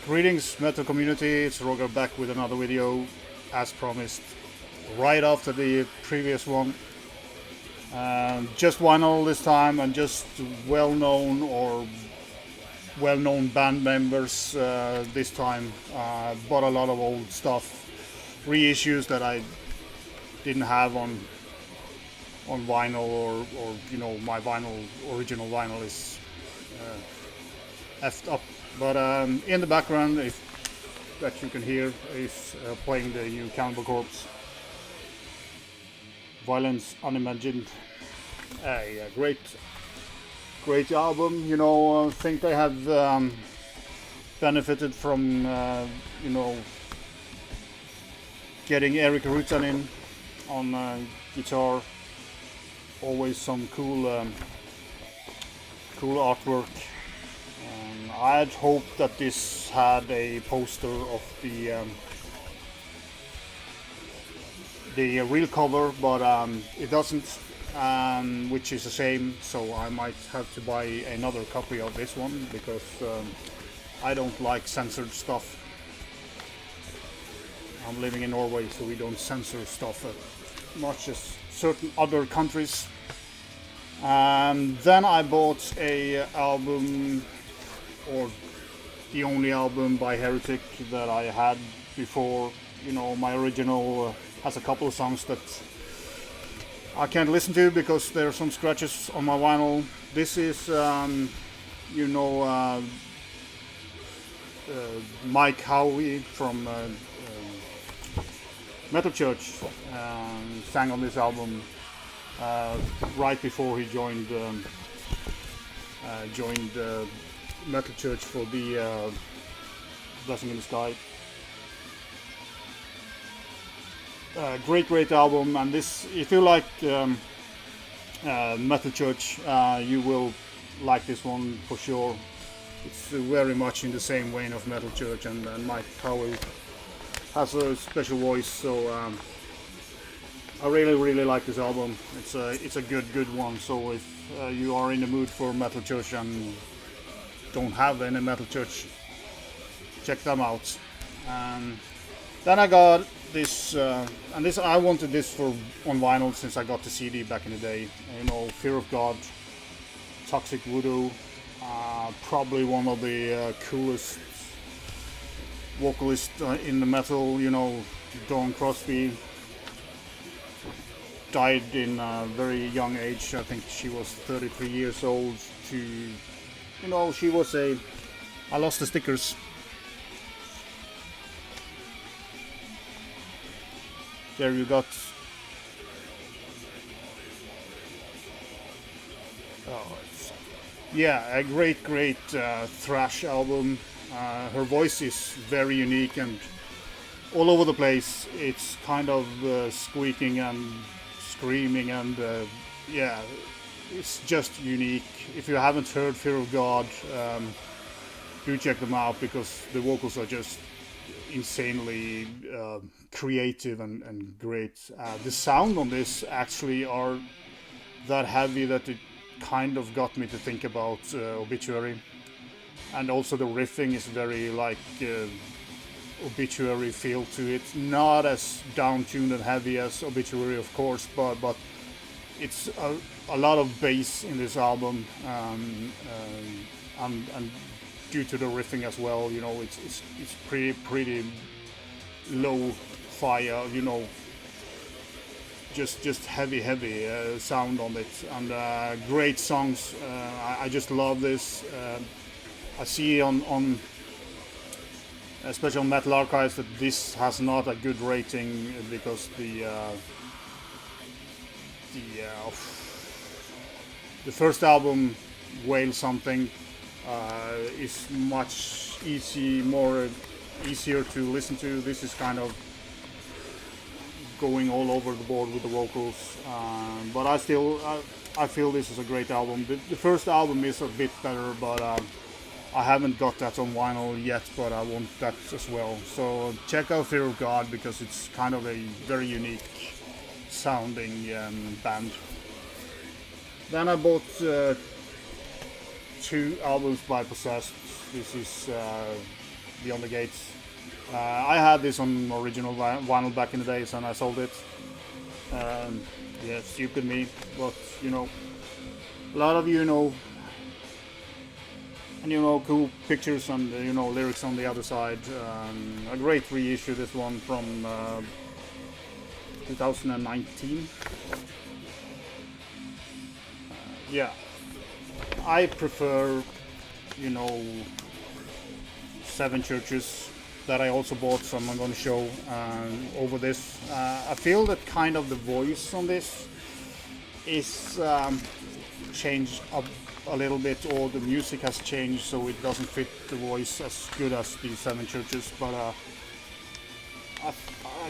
Greetings, metal community. It's Roger back with another video, as promised, right after the previous one. Just vinyl this time, and just well-known band members this time. Bought a lot of old stuff, reissues that I didn't have on vinyl, or my original vinyl is effed up. But in the background, if that you can hear, is playing the new Cannibal Violence Unimagined. Yeah, great album. I think they have benefited from getting Eric Rutan in on guitar. Always some cool artwork. I'd hoped that this had a poster of the real cover, but it doesn't, which is a shame. So I might have to buy another copy of this one, because I don't like censored stuff. I'm living in Norway, so we don't censor stuff as much as certain other countries. Then I bought a album, or the only album by Heretic that I had before. My original has a couple of songs that I can't listen to because there are some scratches on my vinyl. This is Mike Howie from Metal Church sang on this album right before he joined Metal Church for the Blessing in the Sky. Great album, and this, if you like Metal Church, you will like this one for sure. It's very much in the same vein of Metal Church, and Mike Howie has a special voice, so I really like this album. It's a good one. So if you are in the mood for Metal Church and don't have any Metal Church, check them out. Then I got this, and this I wanted this for on vinyl since I got the CD back in the day. Fear of God, Toxic Voodoo, probably one of the coolest vocalists in the metal. Dawn Crosby died in a very young age. I think she was 33 years old. She was I lost the stickers. There you got. A great thrash album. Her voice is very unique and all over the place. It's kind of squeaking and screaming, and it's just unique. If you haven't heard Fear of God, do check them out, because the vocals are just insanely creative and great. The sound on this actually are that heavy that it kind of got me to think about Obituary, and also the riffing is very like Obituary feel to it. Not as down-tuned and heavy as Obituary, of course, but it's a lot of bass in this album, and due to the riffing as well, it's pretty low fire, just heavy sound on it, and great songs. I just love this. I see on especially on Metal Archives that this has not a good rating, because the first album, Whale Something, is much easier to listen to. This is kind of going all over the board with the vocals, but I feel this is a great album. The first album is a bit better, but I haven't got that on vinyl yet, but I want that as well. So check out Fear of God, because it's kind of a very unique sounding band. Then I bought 2 albums by Possessed. This is Beyond the Gates. I had this on original vinyl back in the days, and I sold it. Yeah, stupid me, but you know, a lot of you know, and you know, cool pictures and you know, lyrics on the other side. A great reissue, this one from 2019. Yeah, I prefer, you know, Seven Churches that I also bought, some I'm going to show over this. I feel that kind of the voice on this is changed up a little bit, or the music has changed so it doesn't fit the voice as good as the Seven Churches, but I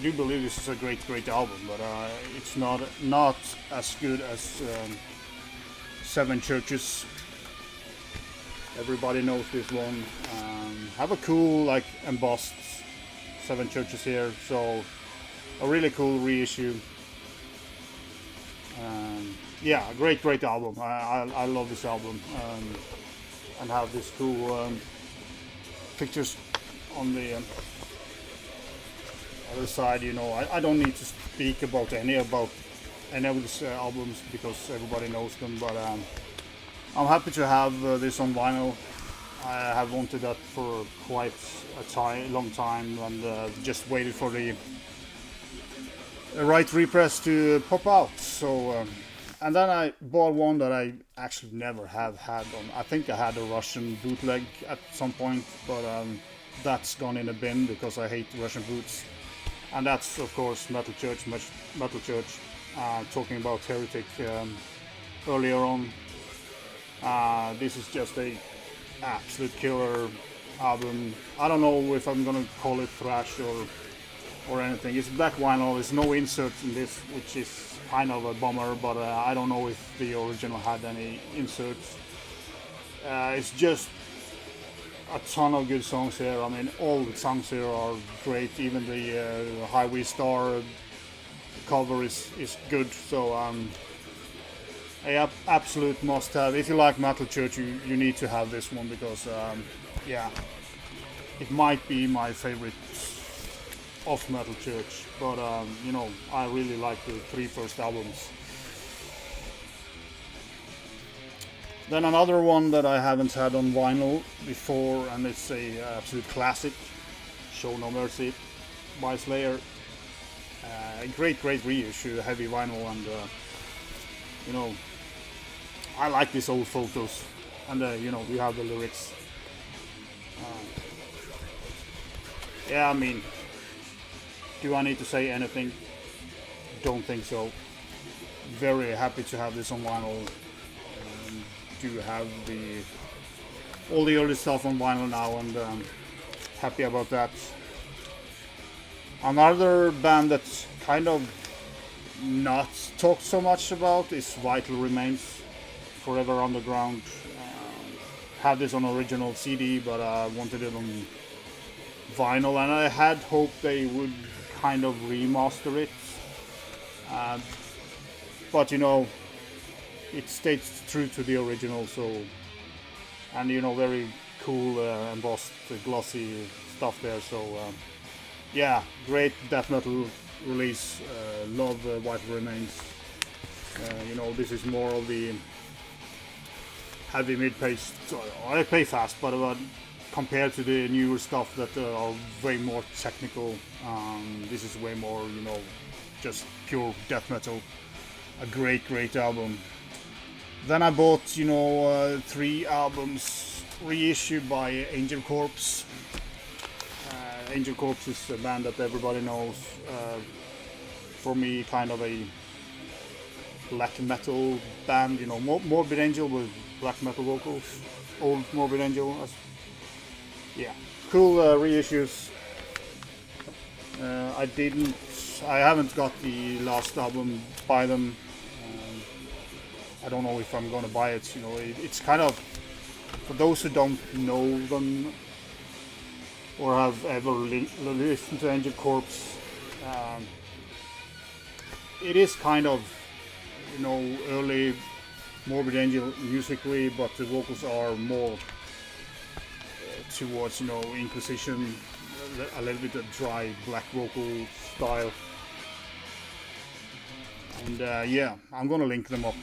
do believe this is a great album, but it's not as good as Seven Churches. Everybody knows this one. Have a cool, like, embossed Seven Churches here, so a really cool reissue. Yeah, great album. I love this album, and have this cool pictures on the other side. You know, I don't need to speak about any of these albums because everybody knows them, but I'm happy to have this on vinyl. I have wanted that for quite a long time, and just waited for the right repress to pop out. So, and then I bought one that I actually never have had on. I think I had a Russian bootleg at some point, but that's gone in a bin because I hate Russian boots. And that's, of course, Metal Church. Talking about Heretic earlier on. This is just a absolute killer album. I don't know if I'm gonna call it thrash or anything. It's black vinyl. There's no inserts in this, which is kind of a bummer, but I don't know if the original had any inserts. It's just a ton of good songs here. I mean, all the songs here are great. Even the Highway Star cover is good. So a absolute must-have. If you like Metal Church, you need to have this one because yeah, it might be my favorite of Metal Church. But you know, I really like the three first albums. Then another one that I haven't had on vinyl before, and it's a absolute classic, Show No Mercy by Slayer. A great reissue, heavy vinyl, and you know, I like these old photos, and you know, we have the lyrics. Yeah, I mean, do I need to say anything? Don't think so. Very happy to have this on vinyl. To have all the early stuff on vinyl now, and happy about that. Another band that's kind of not talked so much about is Vital Remains, Forever Underground. Had this on original CD, but I wanted it on vinyl, and I had hoped they would kind of remaster it. But you know, it stays true to the original, so, and you know, very cool embossed glossy stuff there, so yeah, great death metal release. Love Vital Remains. You know, this is more of the heavy mid-paced. I play fast, but compared to the newer stuff that are way more technical, this is way more, you know, just pure death metal. A great album. Then I bought, you know, 3 albums reissued by Angelcorpse. Angelcorpse is a band that everybody knows. For me, kind of a black metal band, you know, Morbid Angel with black metal vocals. Old Morbid Angel. Yeah, cool reissues. I haven't got the last album by them. I don't know if I'm gonna buy it. You know, it's kind of, for those who don't know them or have ever listened to Angelcorpse, it is kind of, you know, early Morbid Angel musically, but the vocals are more towards, you know, Inquisition, a little bit of dry black vocal style. And yeah, I'm gonna link them up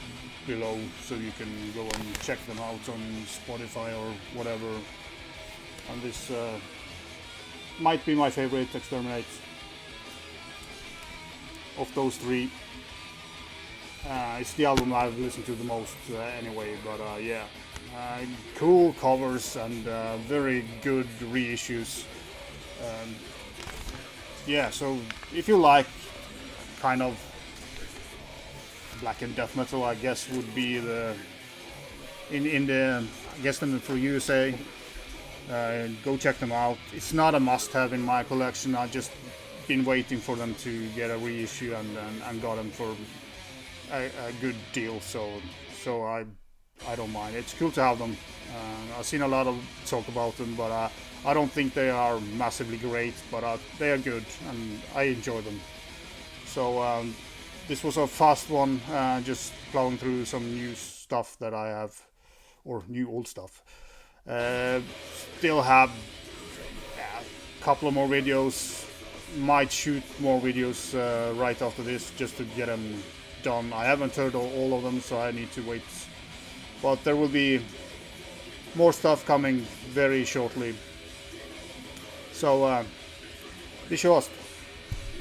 below so you can go and check them out on Spotify or whatever. And this might be my favorite Exterminate of those three. It's the album I've listened to the most anyway, but yeah, cool covers and very good reissues. Yeah, so if you like kind of black and death metal, I guess would be the in the I guess them for USA. Go check them out. It's not a must-have in my collection. I've just been waiting for them to get a reissue and got them for a good deal. So I don't mind. It's cool to have them. I've seen a lot of talk about them, but I don't think they are massively great. But they are good, and I enjoy them. So this was a fast one, just plowing through some new stuff that I have, or new old stuff. Still have a couple of more videos. Might shoot more videos right after this just to get them done. I haven't heard all of them, so I need to wait. But there will be more stuff coming very shortly. So, be sure.